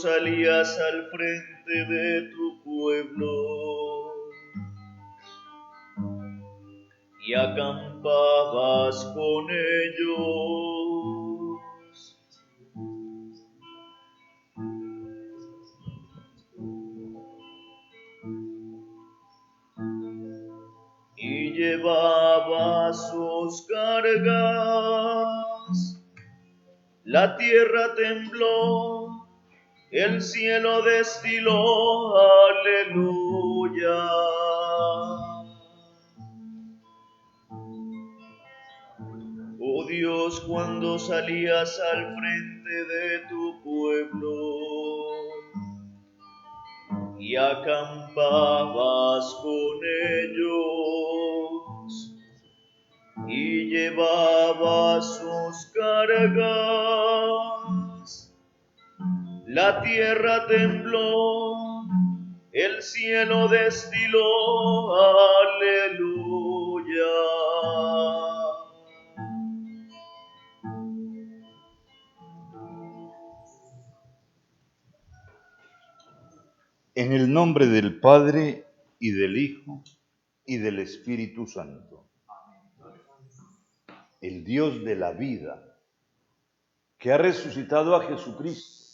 salías al frente de tu pueblo y acampabas con ellos. Y llevabas sus cargas, la tierra tembló, el cielo destiló, aleluya. Oh Dios, cuando salías al frente de tu pueblo y acampabas con ellos, y llevabas sus cargas, la tierra tembló, el cielo destiló, aleluya. En el nombre del Padre, y del Hijo, y del Espíritu Santo. El Dios de la vida, que ha resucitado a Jesucristo,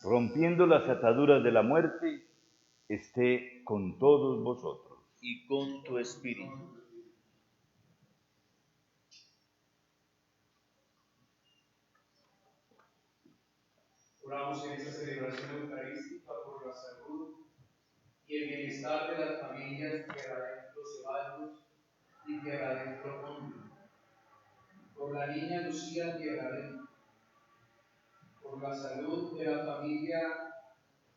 rompiendo las ataduras de la muerte, esté con todos vosotros. Y con tu espíritu. Oramos en esta celebración eucarística por la salud y el bienestar de las familias Tierra Adentro Ceballos y Tierra Adentro Hondo, por la niña Lucía Tierra Adentro, por la salud de la familia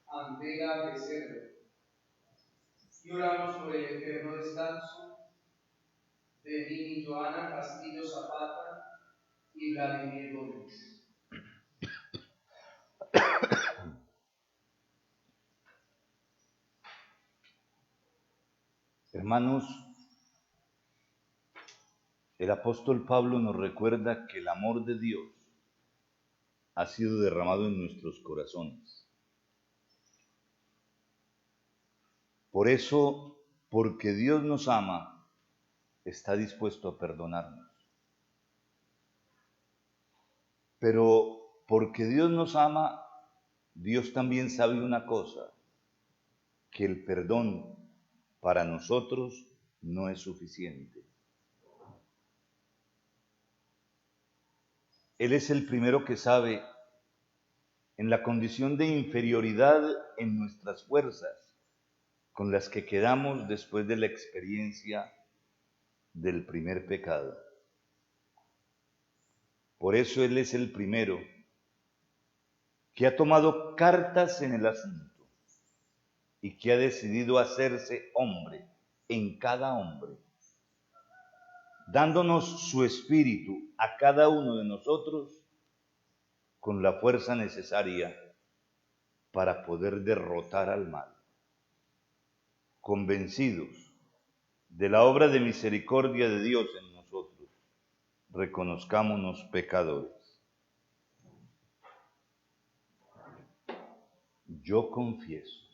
Andela Becerra, y oramos por el eterno descanso de Nini Joana Castillo Zapata y Vladimir Gómez. Hermanos, el apóstol Pablo nos recuerda que el amor de Dios ha sido derramado en nuestros corazones. Por eso, porque Dios nos ama, está dispuesto a perdonarnos. Pero porque Dios nos ama, Dios también sabe una cosa, que el perdón para nosotros no es suficiente. Él es el primero que sabe, en la condición de inferioridad en nuestras fuerzas, con las que quedamos después de la experiencia del primer pecado. Por eso Él es el primero que ha tomado cartas en el asunto y que ha decidido hacerse hombre en cada hombre, dándonos su espíritu a cada uno de nosotros con la fuerza necesaria para poder derrotar al mal. Convencidos de la obra de misericordia de Dios en nosotros, reconozcámonos pecadores. Yo confieso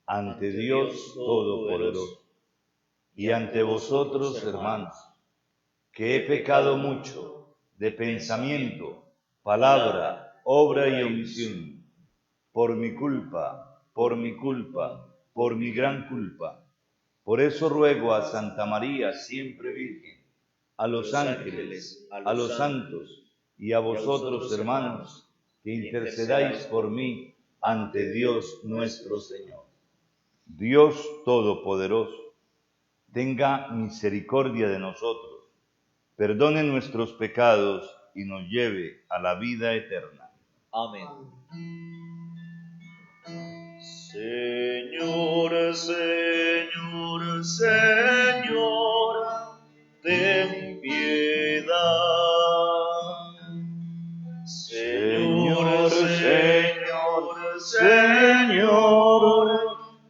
ante Dios Todopoderoso y ante vosotros, hermanos, que he pecado mucho de pensamiento, palabra, obra y omisión, por mi culpa, por mi gran culpa. Por eso ruego a Santa María, siempre Virgen, a los ángeles, a los santos y a vosotros, hermanos, que intercedáis por mí ante Dios nuestro Señor. Dios Todopoderoso, tenga misericordia de nosotros, perdone nuestros pecados y nos lleve a la vida eterna. Amén. Señor, Señor, Señor, ten piedad. Señor, Señor, Señor,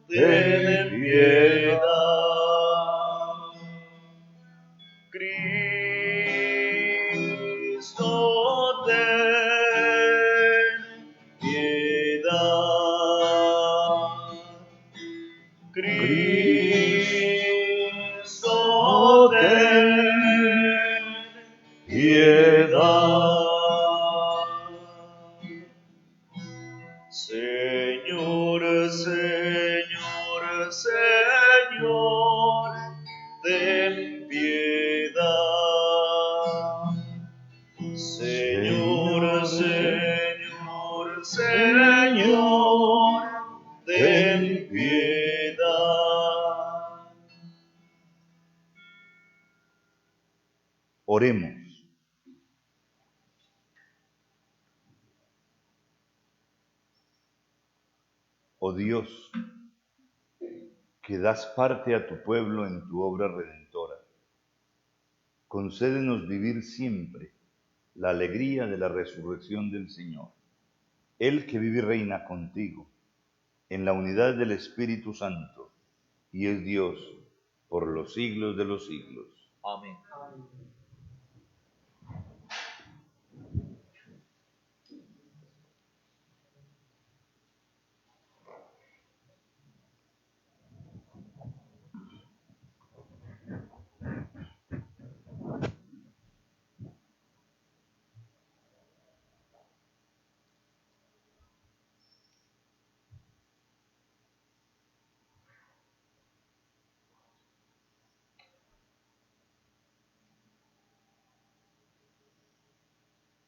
ten piedad. Cristo, ten piedad. Señor, ten piedad. Señor, Señor, Señor, ten piedad. Oremos. Oh Dios, que das parte a tu pueblo en tu obra redentora, concédenos vivir siempre la alegría de la resurrección del Señor. Él que vive y reina contigo, en la unidad del Espíritu Santo, y es Dios por los siglos de los siglos. Amén.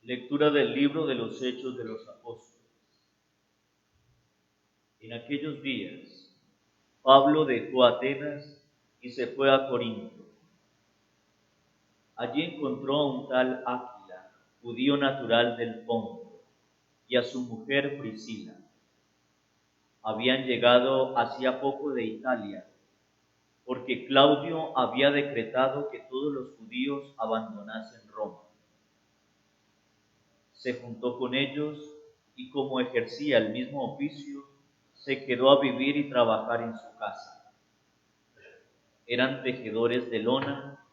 Lectura del libro de los Hechos de los Apóstoles. En aquellos días, Pablo dejó Atenas y se fue a Corinto. Allí encontró a un tal Áquila, judío natural del Ponto, y a su mujer Priscila. Habían llegado hacía poco de Italia, porque Claudio había decretado que todos los judíos abandonasen Roma. Se juntó con ellos y, como ejercía el mismo oficio, se quedó a vivir y trabajar en su casa. Eran tejedores de lona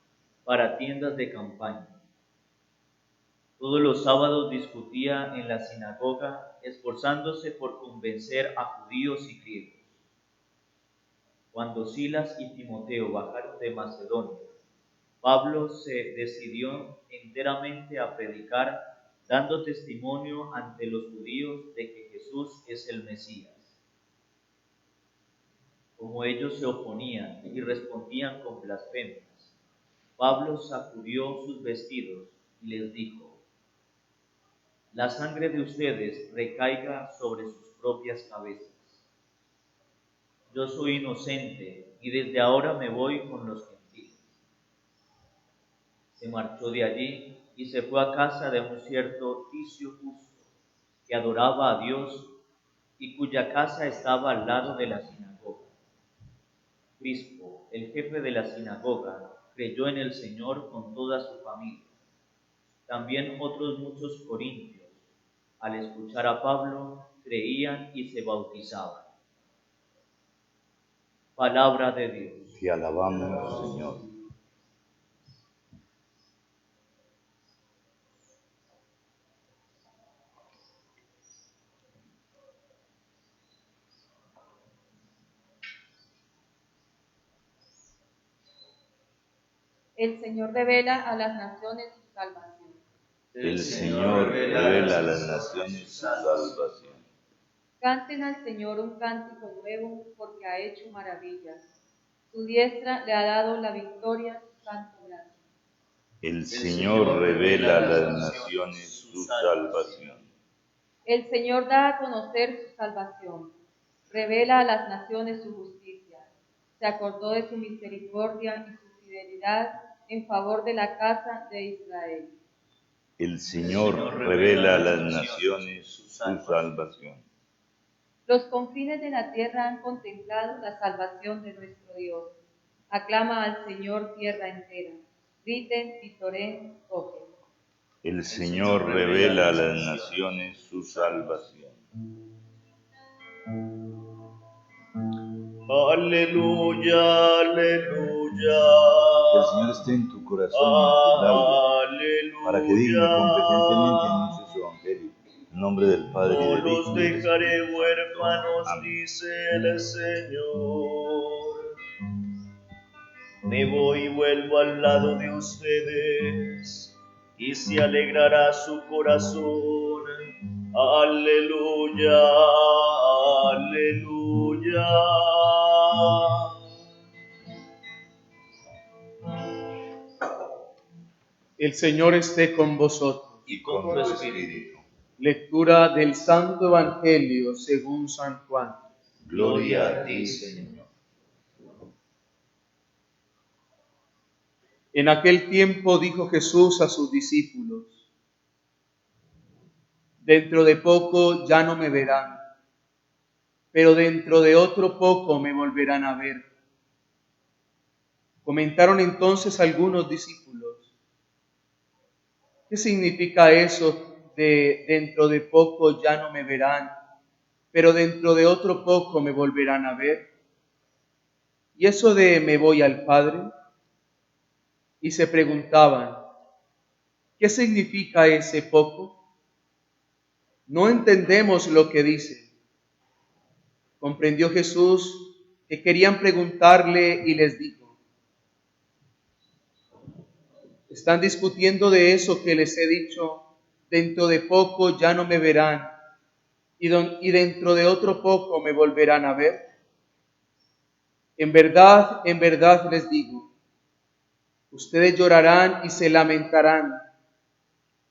para tiendas de campaña. Todos los sábados discutía en la sinagoga, esforzándose por convencer a judíos y griegos. Cuando Silas y Timoteo bajaron de Macedonia, Pablo se decidió enteramente a predicar, dando testimonio ante los judíos de que Jesús es el Mesías. Como ellos se oponían y respondían con blasfemias, Pablo sacudió sus vestidos y les dijo: la sangre de ustedes recaiga sobre sus propias cabezas. Yo soy inocente y desde ahora me voy con los gentiles. Se marchó de allí y se fue a casa de un cierto Ticio Justo, que adoraba a Dios y cuya casa estaba al lado de la sinagoga. Crispo, el jefe de la sinagoga, creyó en el Señor con toda su familia. También otros muchos corintios, al escuchar a Pablo, creían y se bautizaban. Palabra de Dios. Te alabamos, Señor. El Señor revela a las naciones su salvación. El Señor revela a las naciones su salvación. Canten al Señor un cántico nuevo, porque ha hecho maravillas. Su diestra le ha dado la victoria, su santo brazo. El Señor revela a las naciones su salvación. El Señor da a conocer su salvación. Revela a las naciones su justicia. Se acordó de su misericordia y su fidelidad en favor de la casa de Israel. El Señor revela a las naciones su salvación. Los confines de la tierra han contemplado la salvación de nuestro Dios. Aclama al Señor tierra entera. Griten, vitoren, toquen. El Señor revela a las naciones su salvación. Aleluya, aleluya. Que el Señor esté en tu corazón y en tus labios, Aleluya. para que digno y competentemente anuncie su evangelio. En nombre del Padre y No del Hijo los y del dejaré Espíritu huérfanos, Santo. Amén. dice el Señor. Me voy y vuelvo al lado de ustedes, y se alegrará su corazón. Aleluya, aleluya. El Señor esté con vosotros. y con tu espíritu. Lectura del Santo Evangelio según San Juan. Gloria a ti, Señor. En aquel tiempo dijo Jesús a sus discípulos: dentro de poco ya no me verán, pero dentro de otro poco me volverán a ver. Comentaron entonces algunos discípulos: ¿qué significa eso de dentro de poco ya no me verán, pero dentro de otro poco me volverán a ver? ¿Y eso de me voy al Padre? Y se preguntaban: ¿qué significa ese poco? No entendemos lo que dice. Comprendió Jesús que querían preguntarle y les dijo: están discutiendo de eso que les he dicho, dentro de poco ya no me verán y dentro de otro poco me volverán a ver. En verdad les digo, ustedes llorarán y se lamentarán,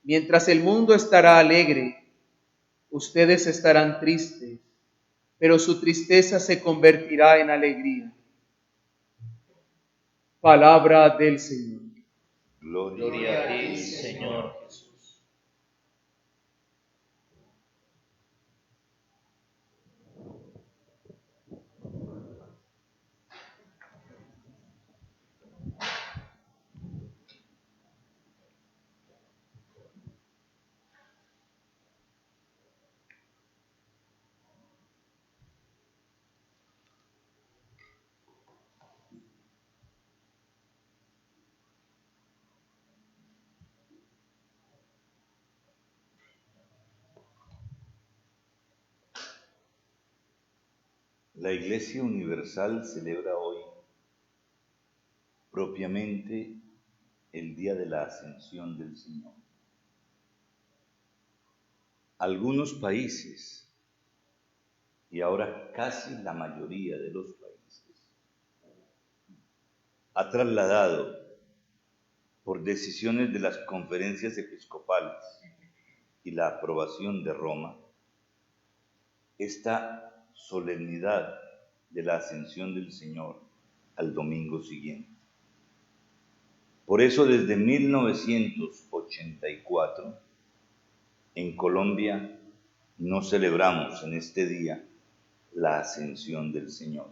mientras el mundo estará alegre, ustedes estarán tristes, pero su tristeza se convertirá en alegría. Palabra del Señor. Gloria a ti, Señor Jesús. La Iglesia Universal celebra hoy propiamente el día de la Ascensión del Señor. Algunos países, y ahora casi la mayoría de los países, ha trasladado por decisiones de las conferencias episcopales y la aprobación de Roma esta solemnidad de la Ascensión del Señor al domingo siguiente. Por eso desde 1984 en Colombia no celebramos en este día la Ascensión del Señor.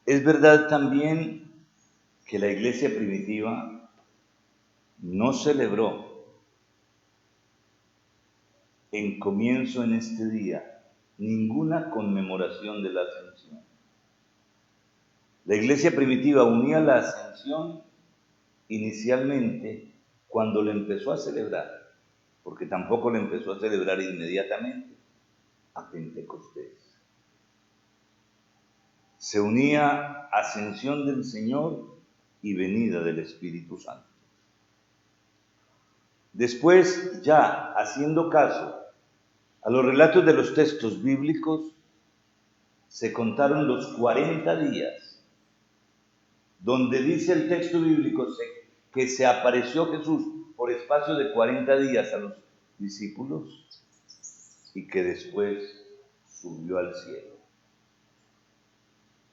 Es verdad también que la Iglesia primitiva no celebró en comienzo en este día ninguna conmemoración de la Ascensión. La Iglesia primitiva unía la Ascensión inicialmente cuando la empezó a celebrar, porque tampoco la empezó a celebrar inmediatamente, a Pentecostés. Se unía Ascensión del Señor y venida del Espíritu Santo. Después, ya haciendo caso a los relatos de los textos bíblicos, se contaron los 40 días, donde dice el texto bíblico que se apareció Jesús por espacio de 40 días a los discípulos y que después subió al cielo.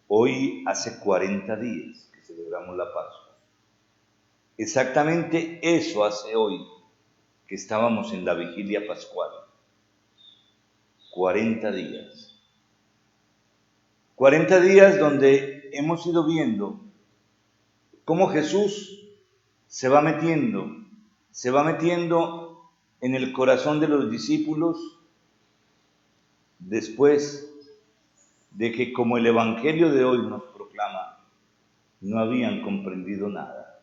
Hoy hace 40 días que celebramos la Pascua. Exactamente eso hace hoy que estábamos en la vigilia pascual. 40 días. 40 días donde hemos ido viendo cómo Jesús se va metiendo en el corazón de los discípulos después de que, como el Evangelio de hoy nos proclama, no habían comprendido nada.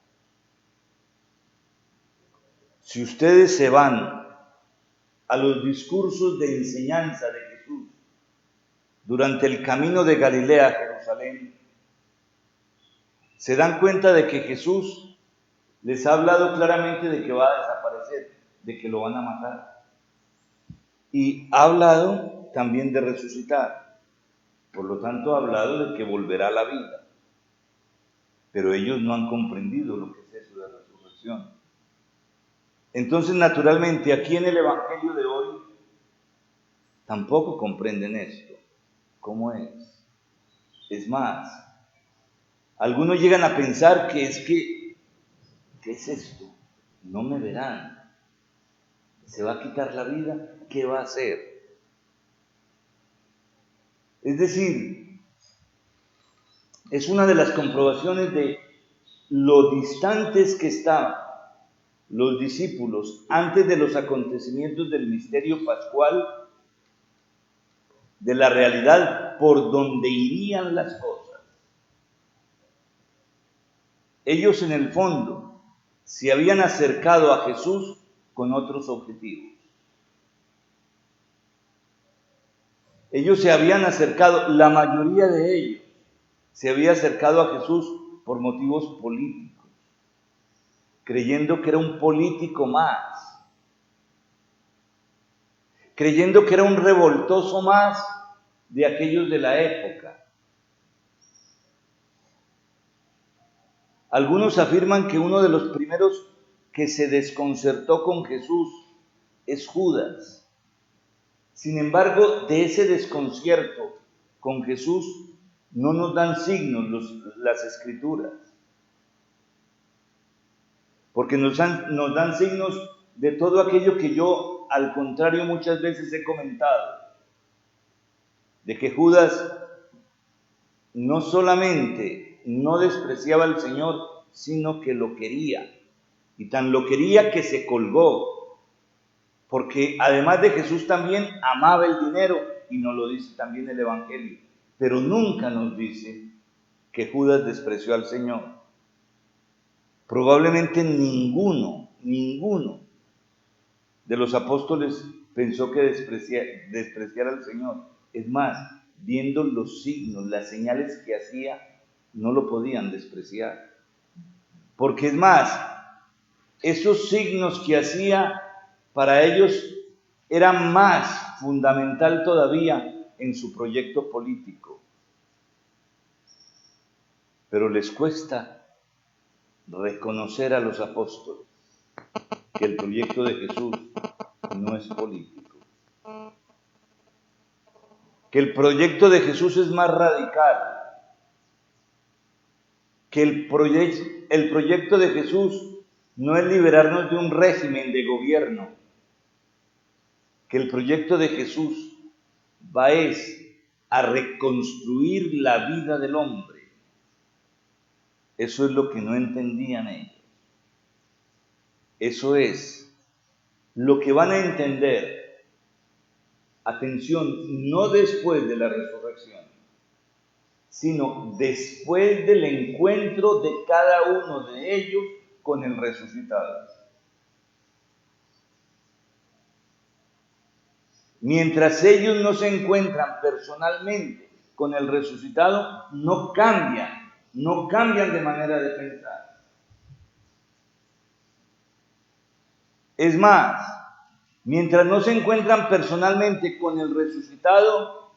Si ustedes se van a los discursos de enseñanza de Jesús durante el camino de Galilea a Jerusalén, se dan cuenta de que Jesús les ha hablado claramente de que va a desaparecer, de que lo van a matar. Y ha hablado también de resucitar. Por lo tanto, ha hablado de que volverá a la vida. Pero ellos no han comprendido lo que es eso de resucitar. resurrección. Entonces, naturalmente, aquí en el Evangelio de hoy tampoco comprenden esto. ¿Cómo es? Es más, algunos llegan a pensar que ¿qué es esto? No me verán. ¿Se va a quitar la vida? ¿Qué va a hacer? Es decir, es una de las comprobaciones de lo distantes que estaban los discípulos antes de los acontecimientos del misterio pascual, de la realidad por donde irían las cosas. Ellos en el fondo se habían acercado a Jesús con otros objetivos. Ellos se habían acercado, la mayoría de ellos se había acercado a Jesús por motivos políticos, creyendo que era un político más, creyendo que era un revoltoso más de aquellos de la época. Algunos afirman que uno de los primeros que se desconcertó con Jesús es Judas. Sin embargo, de ese desconcierto con Jesús no nos dan signos las Escrituras, porque nos dan signos de todo aquello que yo, al contrario, muchas veces he comentado, de que Judas no solamente no despreciaba al Señor, sino que lo quería, y tan lo quería que se colgó, porque además de Jesús también amaba el dinero, y nos lo dice también el Evangelio, pero nunca nos dice que Judas despreció al Señor. Probablemente ninguno de los apóstoles pensó que despreciara al Señor. Es más, viendo los signos, las señales que hacía, no lo podían despreciar. Porque es más, esos signos que hacía para ellos eran más fundamental todavía en su proyecto político. Pero les cuesta reconocer a los apóstoles que el proyecto de Jesús no es político, que el proyecto de Jesús es más radical, que el proyecto de Jesús no es liberarnos de un régimen de gobierno, que el proyecto de Jesús va a reconstruir la vida del hombre. Eso es lo que no entendían ellos. Eso es lo que van a entender, atención, no después de la resurrección, sino después del encuentro de cada uno de ellos con el resucitado. Mientras ellos no se encuentran personalmente con el resucitado, no cambian de manera de pensar. Es más, mientras no se encuentran personalmente con el resucitado,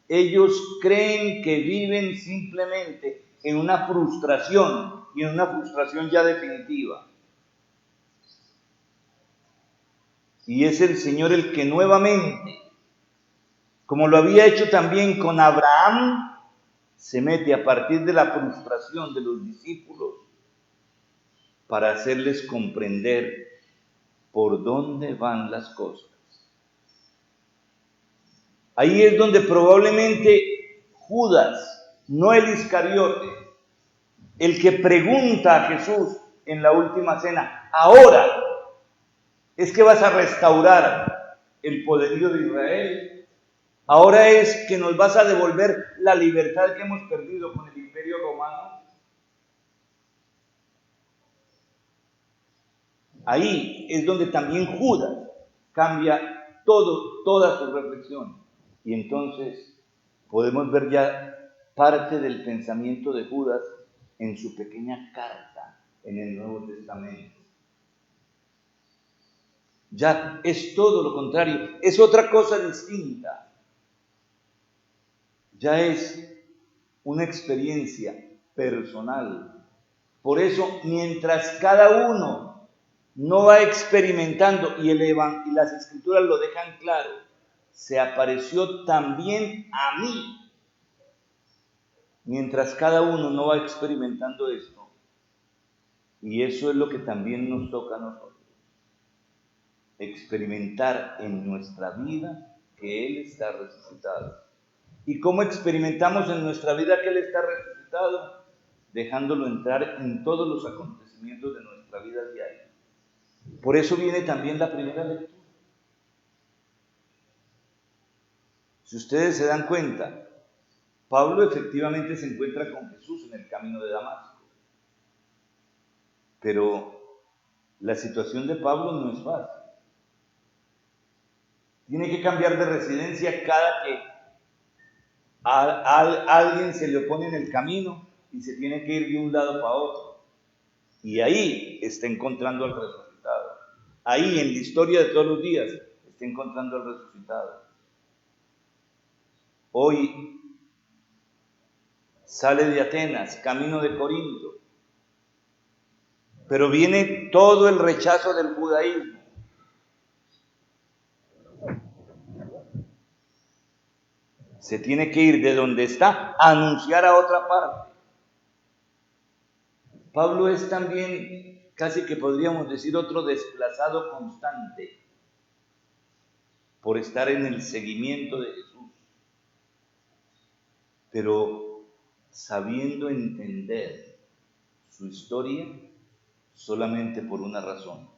ellos creen que viven simplemente en una frustración, y en una frustración ya definitiva. Y es el Señor el que nuevamente, como lo había hecho también con Abraham, se mete a partir de la frustración de los discípulos para hacerles comprender por dónde van las cosas. Ahí es donde probablemente Judas, no el Iscariote, el que pregunta a Jesús en la última cena, ahora es que vas a restaurar el poderío de Israel, ahora es que nos vas a devolver la libertad que hemos perdido con el Imperio Romano. Ahí es donde también Judas cambia toda su reflexión. Y entonces podemos ver ya parte del pensamiento de Judas en su pequeña carta en el Nuevo Testamento. Ya es todo lo contrario, es otra cosa distinta. Ya es una experiencia personal. Por eso, mientras cada uno no va experimentando, y las escrituras lo dejan claro, se apareció también a mí. Mientras cada uno no va experimentando esto, y eso es lo que también nos toca a nosotros, experimentar en nuestra vida que Él está resucitado. ¿Y cómo experimentamos en nuestra vida que Él está resucitado? Dejándolo entrar en todos los acontecimientos de nuestra vida diaria. Por eso viene también la primera lectura. Si ustedes se dan cuenta, Pablo efectivamente se encuentra con Jesús en el camino de Damasco. Pero la situación de Pablo no es fácil. Tiene que cambiar de residencia cada que alguien se le opone en el camino y se tiene que ir de un lado para otro. Y ahí está encontrando al resucitado. Ahí en la historia de todos los días está encontrando al resucitado. Hoy sale de Atenas, camino de Corinto, pero viene todo el rechazo del judaísmo. Se tiene que ir de donde está a anunciar a otra parte. Pablo es también, casi que podríamos decir, otro desplazado constante por estar en el seguimiento de Jesús, pero sabiendo entender su historia solamente por una razón,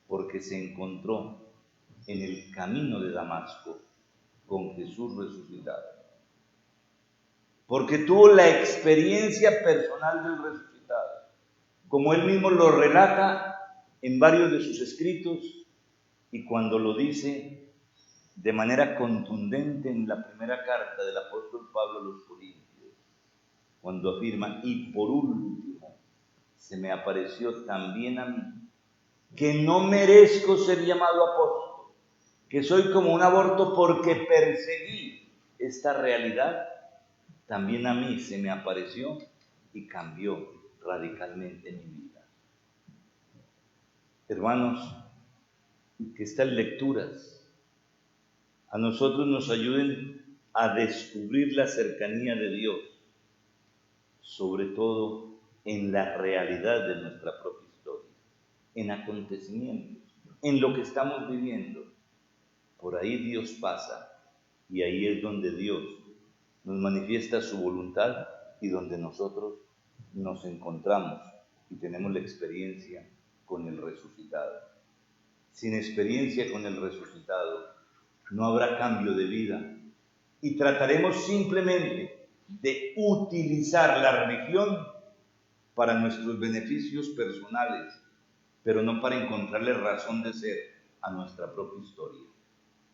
porque se encontró en el camino de Damasco con Jesús resucitado, porque tuvo la experiencia personal del resucitado, como él mismo lo relata en varios de sus escritos, y cuando lo dice de manera contundente en la primera carta del apóstol Pablo a los Corintios, cuando afirma: y por último se me apareció también a mí, que no merezco ser llamado apóstol, que soy como un aborto porque perseguí esta realidad. También a mí se me apareció y cambió radicalmente mi vida. Hermanos, que estas lecturas a nosotros nos ayuden a descubrir la cercanía de Dios, sobre todo en la realidad de nuestra propia historia, en acontecimientos, en lo que estamos viviendo. Por ahí Dios pasa y ahí es donde Dios nos manifiesta su voluntad y donde nosotros nos encontramos y tenemos la experiencia con el resucitado. Sin experiencia con el resucitado no habrá cambio de vida y trataremos simplemente de utilizar la religión para nuestros beneficios personales, pero no para encontrarle razón de ser a nuestra propia historia.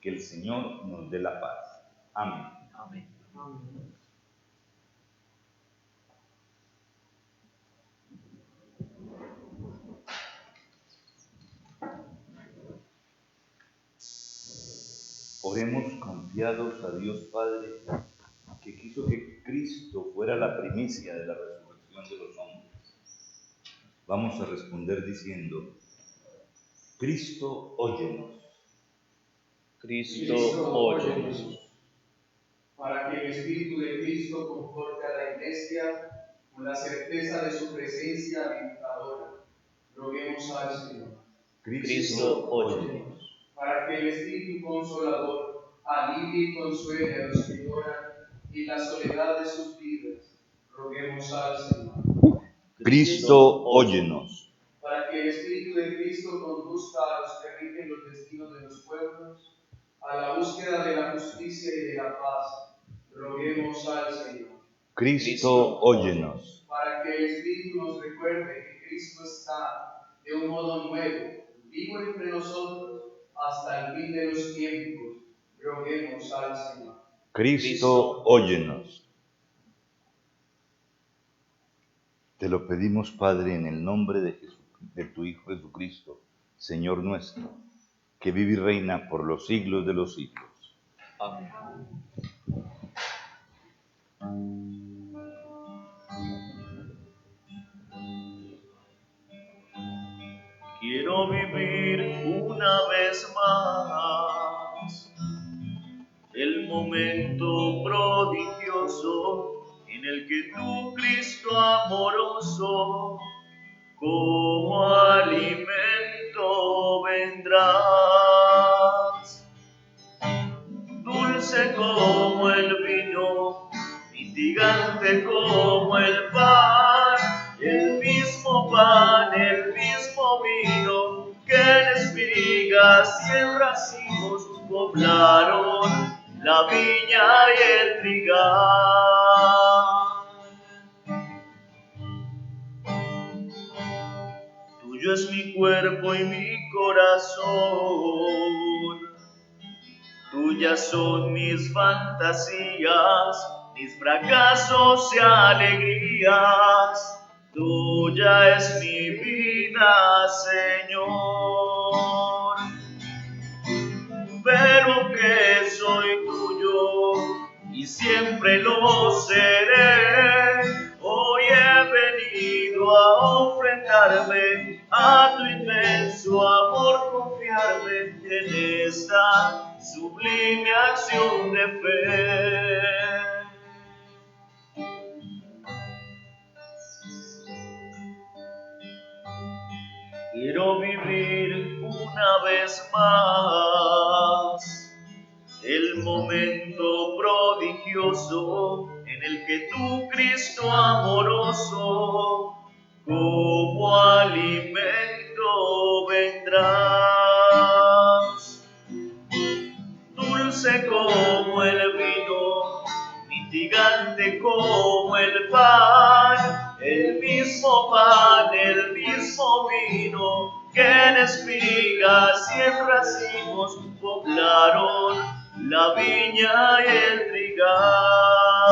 Que el Señor nos dé la paz. Amén. Amén. Oremos confiados a Dios Padre, que quiso que Cristo fuera la primicia de la resurrección de los hombres. Vamos a responder diciendo: Cristo, óyenos. Cristo, óyenos. Para que el Espíritu de Cristo conforte a la Iglesia con la certeza de su presencia habilitadora, roguemos al Señor. Cristo, óyenos. Para que el Espíritu Consolador alivie y consuele a los que lloran en la soledad de sus vidas, roguemos al Señor. Cristo, óyenos. Para que el Espíritu de Cristo conduzca a los que rigen los destinos de los pueblos a la búsqueda de la justicia y de la paz, roguemos al Señor. Cristo, óyenos. Para que el Espíritu nos recuerde que Cristo está de un modo nuevo, vivo entre nosotros, hasta el fin de los tiempos, roguemos al Señor. Cristo, óyenos. Te lo pedimos, Padre, en el nombre de tu Hijo Jesucristo, Señor nuestro, que vive y reina por los siglos de los siglos. Amén. Quiero Quiero vivir una vez más el momento prodigioso en el que tu Cristo amoroso como alimento vendrás. Dulce como el vino, mitigante como el pan, el mismo vino que en espigas y en racimos poblaron la viña y el trigal. Tuyo es mi cuerpo y mi corazón, tuyas son mis fantasías, mis fracasos y alegrías. Tuya es mi vida, Señor. Pero que soy tuyo y siempre lo seré. Hoy he venido a ofrendarme a tu inmenso amor, confiarme en esta sublime acción de fe. Quiero vivir una vez más el momento prodigioso en el que tu Cristo amoroso como alimento vendrás. Dulce como el vino, mitigante como el pan, el mismo vino que en espigas y en racimos poblaron la viña y el trigal.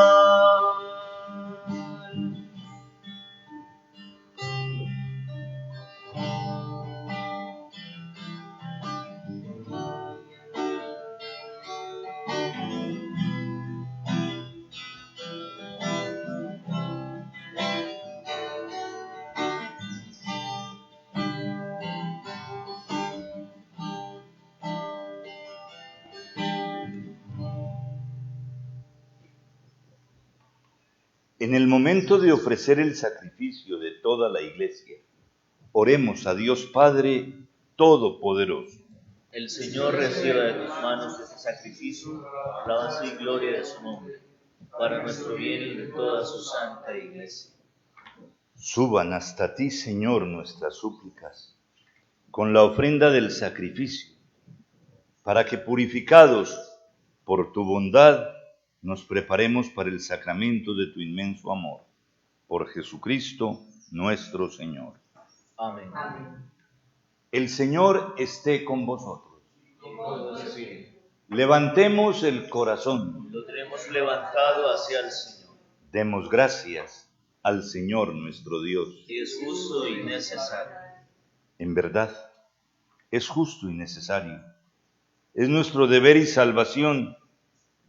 En el momento de ofrecer el sacrificio de toda la Iglesia, oremos a Dios Padre Todopoderoso. El Señor reciba de tus manos este sacrificio, alabanza y gloria de su nombre, para nuestro bien y de toda su santa Iglesia. Suban hasta ti, Señor, nuestras súplicas, con la ofrenda del sacrificio, para que purificados por tu bondad, nos preparemos para el sacramento de tu inmenso amor. Por Jesucristo nuestro Señor. Amén. El Señor esté con vosotros. Y con tu espíritu. Levantemos el corazón. Lo tenemos levantado hacia el Señor. Demos gracias al Señor nuestro Dios. Y es justo y necesario. En verdad, es justo y necesario. Es nuestro deber y salvación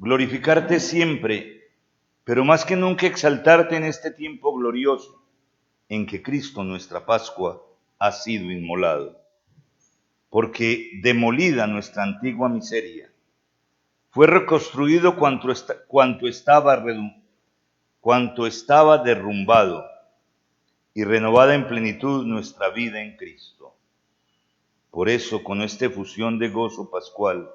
glorificarte siempre, pero más que nunca exaltarte en este tiempo glorioso en que Cristo, nuestra Pascua, ha sido inmolado. Porque demolida nuestra antigua miseria, fue reconstruido cuanto estaba derrumbado y renovada en plenitud nuestra vida en Cristo. Por eso, con esta efusión de gozo pascual,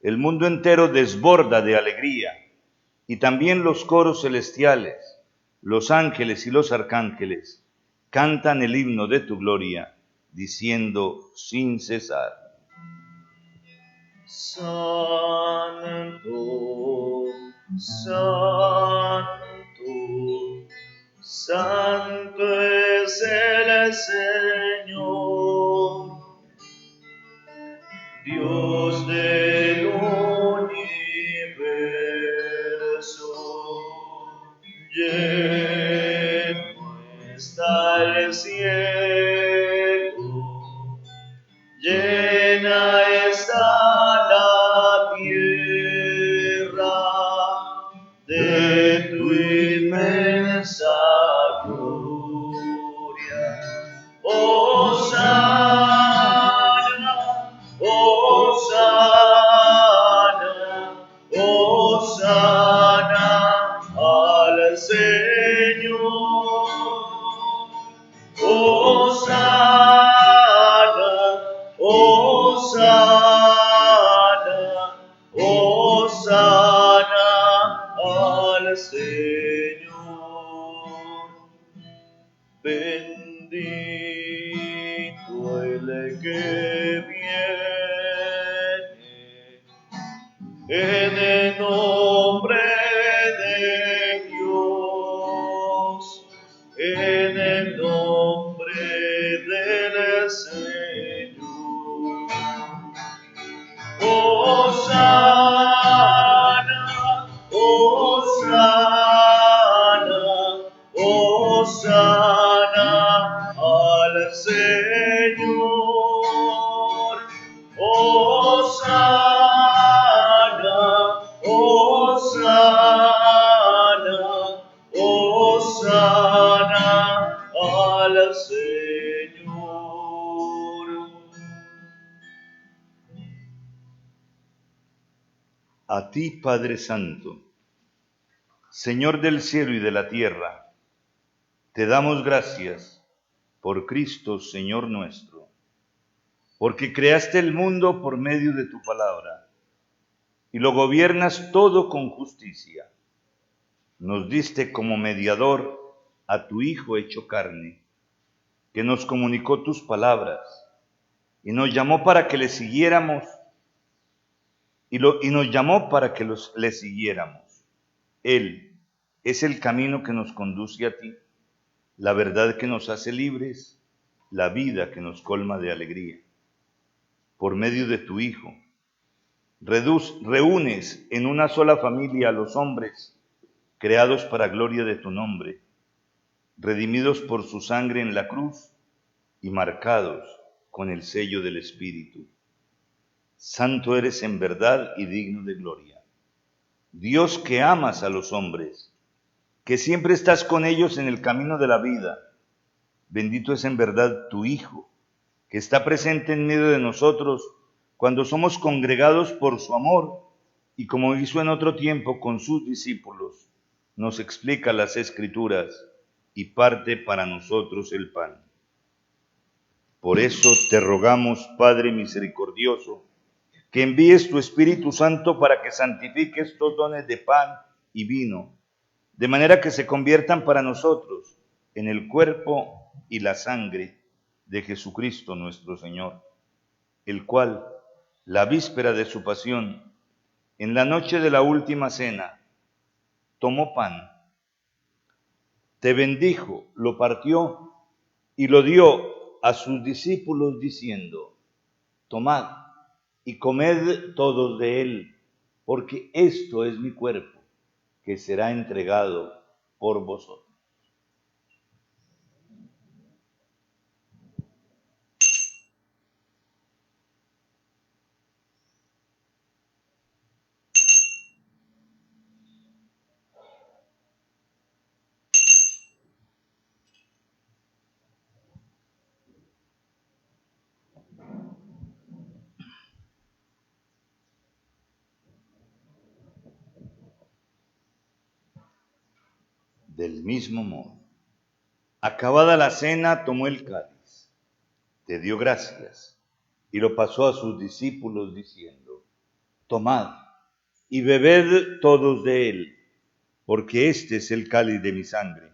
el mundo entero desborda de alegría, y también los coros celestiales, los ángeles y los arcángeles, cantan el himno de tu gloria, diciendo sin cesar: Santo, Santo, Santo es el Señor, Dios del universo. Lleno está el cielo, llena está la tierra de tu inmensa gloria. Hosana al Señor. Hosana, Hosana, Hosana al Señor. Bendito el que viene en el nombre de Dios, en el nombre del Señor. Hosana, Hosana, Hosana al Señor. Hosana, Hosana, Hosana al Señor. A ti, Padre Santo, Señor del cielo y de la tierra, te damos gracias por Cristo, Señor nuestro, porque creaste el mundo por medio de tu palabra y lo gobiernas todo con justicia. Nos diste como mediador a tu Hijo hecho carne, que nos comunicó tus palabras y nos llamó para que le siguiéramos y nos llamó para que le siguiéramos. Él es el camino que nos conduce a ti, la verdad que nos hace libres, la vida que nos colma de alegría. Por medio de tu Hijo, reúnes en una sola familia a los hombres, creados para gloria de tu nombre, redimidos por su sangre en la cruz y marcados con el sello del Espíritu. Santo eres en verdad y digno de gloria. Dios que amas a los hombres, que siempre estás con ellos en el camino de la vida. Bendito es en verdad tu Hijo, que está presente en medio de nosotros cuando somos congregados por su amor y como hizo en otro tiempo con sus discípulos, nos explica las Escrituras y parte para nosotros el pan. Por eso te rogamos, Padre misericordioso, que envíes tu Espíritu Santo para que santifique estos dones de pan y vino, de manera que se conviertan para nosotros en el cuerpo y la sangre de Jesucristo nuestro Señor, el cual, la víspera de su pasión, en la noche de la última cena, tomó pan, te bendijo, lo partió y lo dio a sus discípulos diciendo: tomad y comed todos de él, porque esto es mi cuerpo, que será entregado por vosotros. Del mismo modo, acabada la cena, tomó el cáliz, te dio gracias y lo pasó a sus discípulos diciendo: tomad y bebed todos de él, porque este es el cáliz de mi sangre,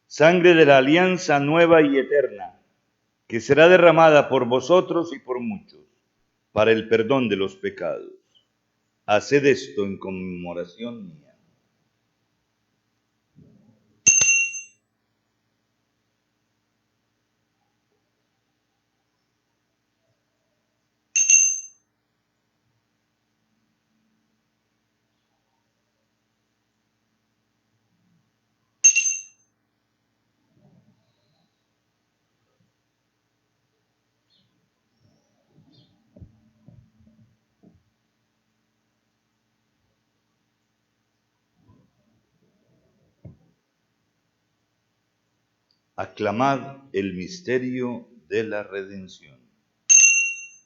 sangre de la alianza nueva y eterna, que será derramada por vosotros y por muchos, para el perdón de los pecados. Haced esto en conmemoración mía. Aclamad el misterio de la redención.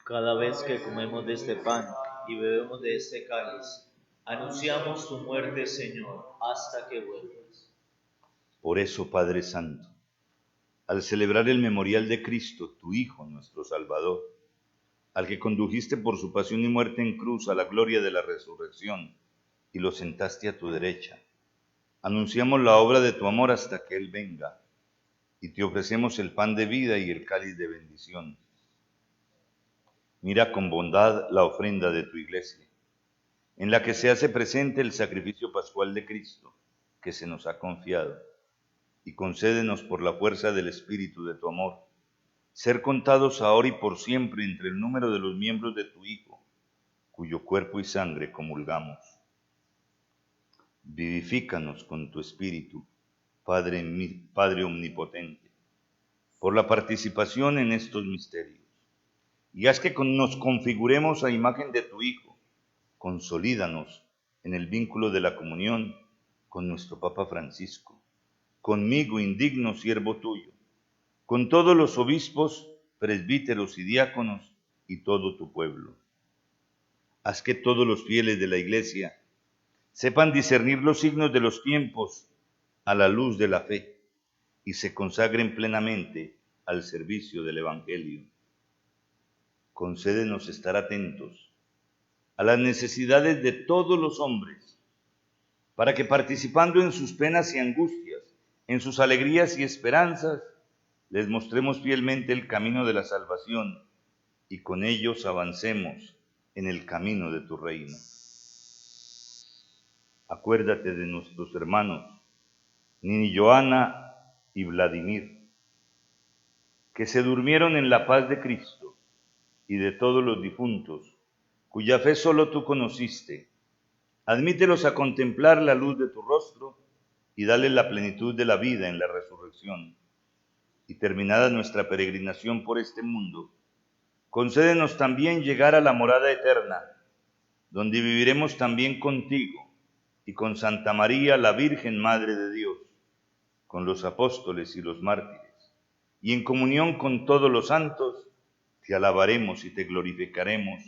Cada vez que comemos de este pan y bebemos de este cáliz, anunciamos tu muerte, Señor, hasta que vuelvas. Por eso, Padre Santo, al celebrar el memorial de Cristo, tu Hijo, nuestro Salvador, al que condujiste por su pasión y muerte en cruz a la gloria de la resurrección y lo sentaste a tu derecha, anunciamos la obra de tu amor hasta que Él venga, y te ofrecemos el pan de vida y el cáliz de bendición. Mira con bondad la ofrenda de tu iglesia, en la que se hace presente el sacrificio pascual de Cristo, que se nos ha confiado, y concédenos por la fuerza del Espíritu de tu amor, ser contados ahora y por siempre entre el número de los miembros de tu Hijo, cuyo cuerpo y sangre comulgamos. Vivifícanos con tu Espíritu, Padre omnipotente, por la participación en estos misterios, y haz que nos configuremos a imagen de tu Hijo. Consolídanos en el vínculo de la comunión con nuestro Papa Francisco, conmigo, indigno siervo tuyo, con todos los obispos, presbíteros y diáconos y todo tu pueblo. Haz que todos los fieles de la Iglesia sepan discernir los signos de los tiempos a la luz de la fe y se consagren plenamente al servicio del Evangelio. Concédenos estar atentos a las necesidades de todos los hombres, para que participando en sus penas y angustias, en sus alegrías y esperanzas, les mostremos fielmente el camino de la salvación y con ellos avancemos en el camino de tu reino. Acuérdate de nuestros hermanos, Nini Joana y Vladimir, que se durmieron en la paz de Cristo, y de todos los difuntos, cuya fe solo tú conociste. Admítelos a contemplar la luz de tu rostro y dale la plenitud de la vida en la resurrección. Y terminada nuestra peregrinación por este mundo, concédenos también llegar a la morada eterna, donde viviremos también contigo y con Santa María, la Virgen Madre de Dios, con los apóstoles y los mártires, y en comunión con todos los santos, te alabaremos y te glorificaremos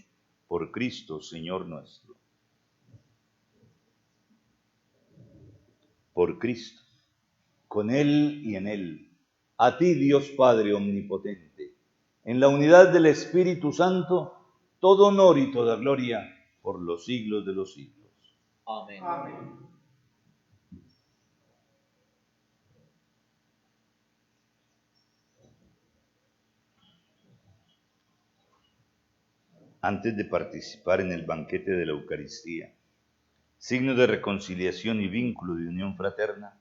por Cristo, Señor nuestro. Por Cristo, con Él y en Él, a ti, Dios Padre omnipotente, en la unidad del Espíritu Santo, todo honor y toda gloria por los siglos de los siglos. Amén. Amén. Antes de participar en el banquete de la Eucaristía, signo de reconciliación y vínculo de unión fraterna,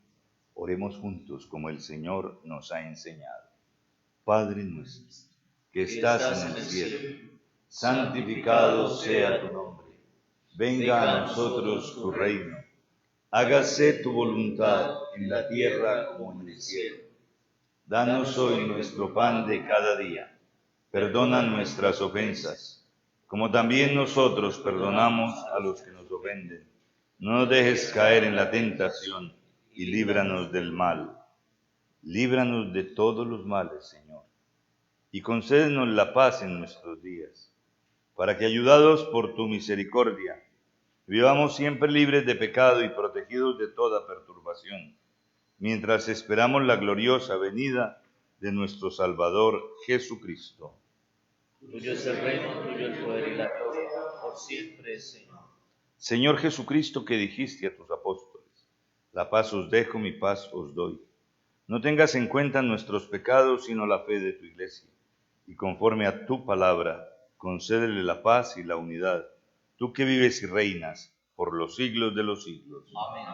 oremos juntos como el Señor nos ha enseñado. Padre nuestro, que estás en el cielo, santificado sea tu nombre. Venga a nosotros tu reino. Hágase tu voluntad en la tierra como en el cielo. Danos hoy nuestro pan de cada día. Perdona nuestras ofensas, como también nosotros perdonamos a los que nos ofenden. No nos dejes caer en la tentación y líbranos del mal. Líbranos de todos los males, Señor, y concédenos la paz en nuestros días, para que, ayudados por tu misericordia, vivamos siempre libres de pecado y protegidos de toda perturbación, mientras esperamos la gloriosa venida de nuestro Salvador Jesucristo. Tuyo es el reino, tuyo el poder y la gloria, por siempre, Señor. Señor Jesucristo, que dijiste a tus apóstoles, la paz os dejo, mi paz os doy. No tengas en cuenta nuestros pecados, sino la fe de tu Iglesia, y conforme a tu palabra, concédele la paz y la unidad, tú que vives y reinas por los siglos de los siglos. Amén.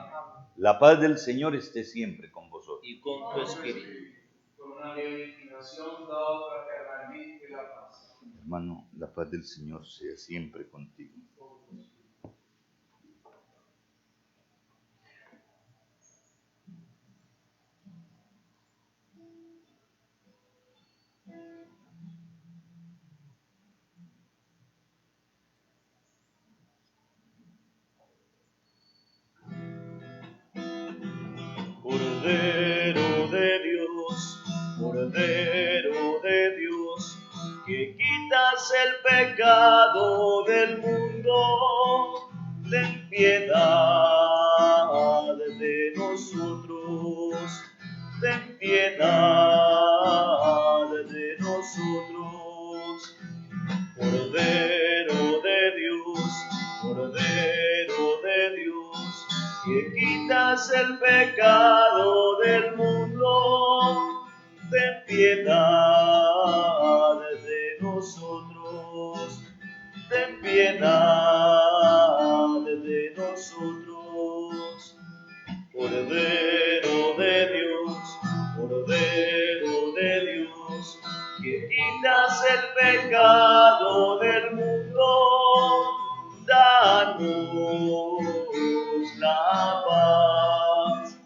La paz del Señor esté siempre con vosotros. Y con tu espíritu. Con una leve inclinación, dado fraternalmente la paz. Hermano, la paz del Señor sea siempre contigo. Cordero de Dios, que quitas el pecado del mundo, ten piedad de nosotros. nosotros, ten piedad de nosotros. Cordero de Dios, que quitas el pecado del mundo, ten piedad de nosotros, ten piedad de nosotros. Cordero de Dios, que quitas el pecado del mundo, danos la paz,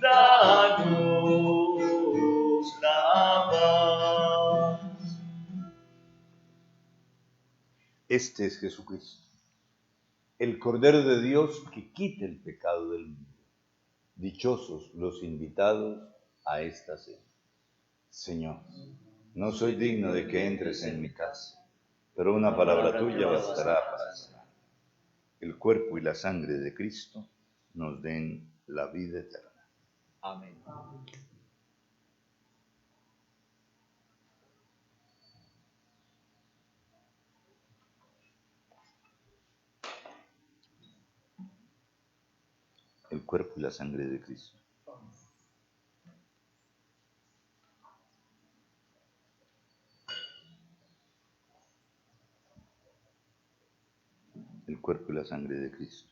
danos la paz. Este es Jesucristo, el Cordero de Dios que quita el pecado del mundo. Dichosos los invitados a esta cena. Señor, no soy digno de que entres en mi casa, pero una palabra tuya bastará para sanar. El cuerpo y la sangre de Cristo nos den la vida eterna. Amén. El cuerpo y la sangre de Cristo. El cuerpo y la sangre de Cristo.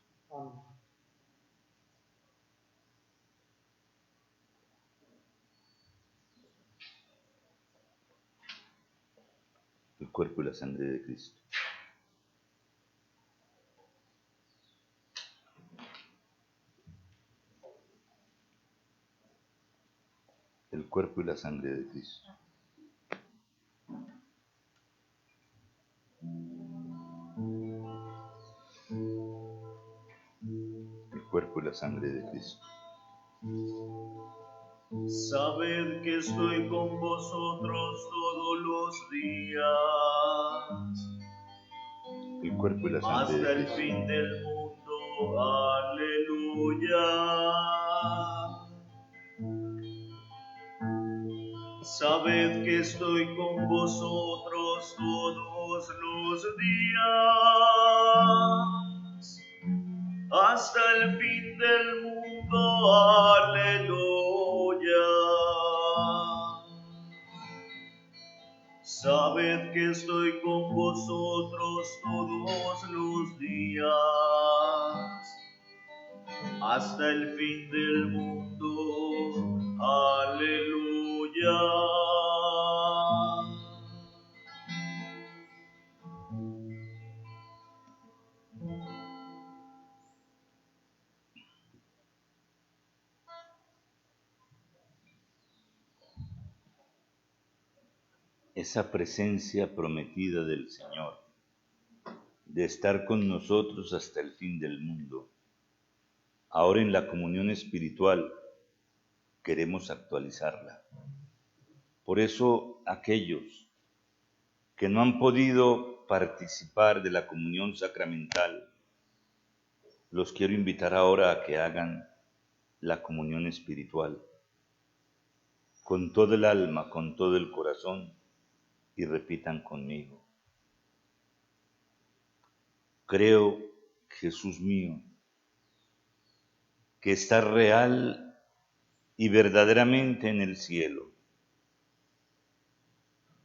El cuerpo y la sangre de Cristo. El cuerpo y la sangre de Cristo. El cuerpo y la sangre de Cristo. Sabed que estoy con vosotros todos los días, El cuerpo y la sangre hasta de el Cristo. fin del mundo. Aleluya. Sabed que estoy con vosotros todos los días, hasta el fin del mundo. Aleluya. Sabed que estoy con vosotros todos los días, hasta el fin del mundo. Aleluya. Esa presencia prometida del Señor, de estar con nosotros hasta el fin del mundo, ahora en la comunión espiritual queremos actualizarla. Por eso aquellos que no han podido participar de la comunión sacramental, los quiero invitar ahora a que hagan la comunión espiritual con todo el alma, con todo el corazón, y repitan conmigo: creo, Jesús mío, que estás real y verdaderamente en el cielo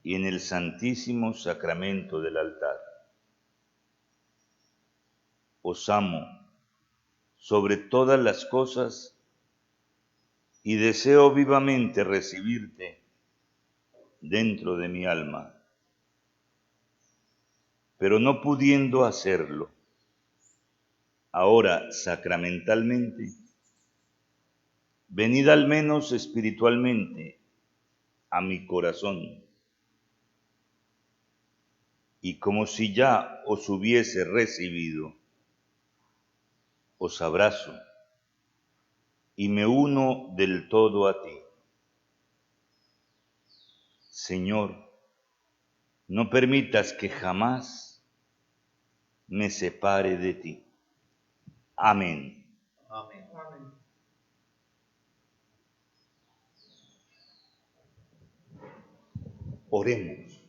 y en el santísimo sacramento del altar. Os amo sobre todas las cosas y deseo vivamente recibirte dentro de mi alma. Pero no pudiendo hacerlo, ahora sacramentalmente, venid al menos espiritualmente a mi corazón, y como si ya os hubiese recibido, os abrazo y me uno del todo a ti. Señor, no permitas que jamás me separe de ti. Amén. Amén. Oremos.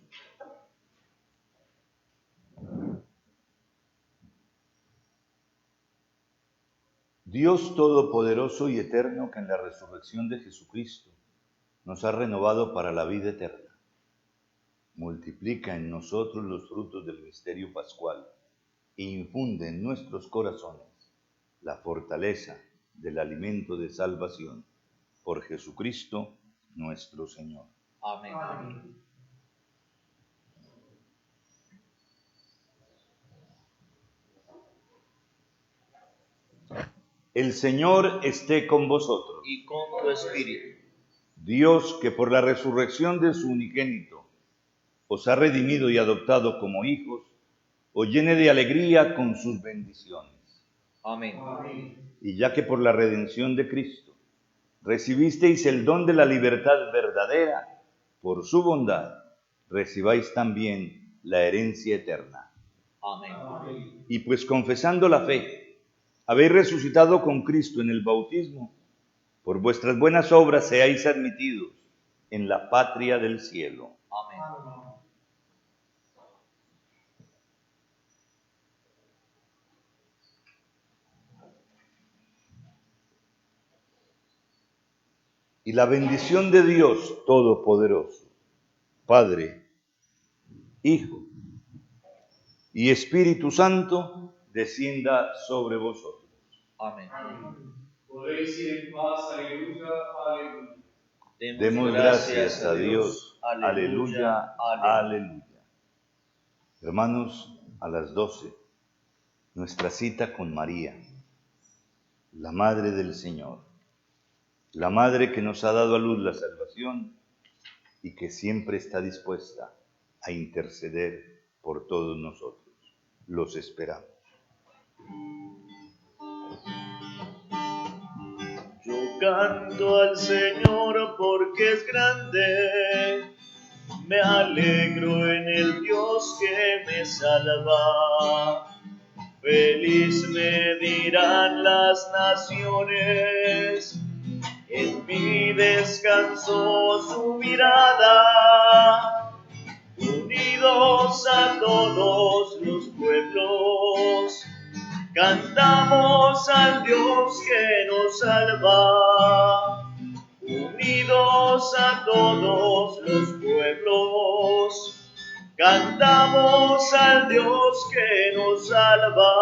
Dios Todopoderoso y Eterno, que en la resurrección de Jesucristo nos ha renovado para la vida eterna, multiplica en nosotros los frutos del misterio pascual e infunde en nuestros corazones la fortaleza del alimento de salvación. Por Jesucristo nuestro Señor. Amén. Amén. El Señor esté con vosotros. Y con tu espíritu. Dios, que por la resurrección de su unigénito os ha redimido y adoptado como hijos, os llene de alegría con sus bendiciones. Amén. Amén. Y ya que por la redención de Cristo recibisteis el don de la libertad verdadera, por su bondad recibáis también la herencia eterna. Amén. Amén. Y pues confesando la fe, habéis resucitado con Cristo en el bautismo, por vuestras buenas obras seáis admitidos en la patria del cielo. Amén. Y la bendición de Dios Todopoderoso, Padre, Hijo y Espíritu Santo, descienda sobre vosotros. Amén. Podéis ir en paz. Aleluya. Aleluya. Demos gracias a Dios. Aleluya, aleluya. Hermanos, a las 12, nuestra cita con María, la Madre del Señor, la Madre que nos ha dado a luz la salvación y que siempre está dispuesta a interceder por todos nosotros. Los esperamos. Yo canto al Señor porque es grande, me alegro en el Dios que me salva. Feliz me dirán las naciones, en mí descansó su mirada. Unidos a todos los pueblos, cantamos al Dios que nos salva. Unidos a todos los pueblos, cantamos al Dios que nos salva.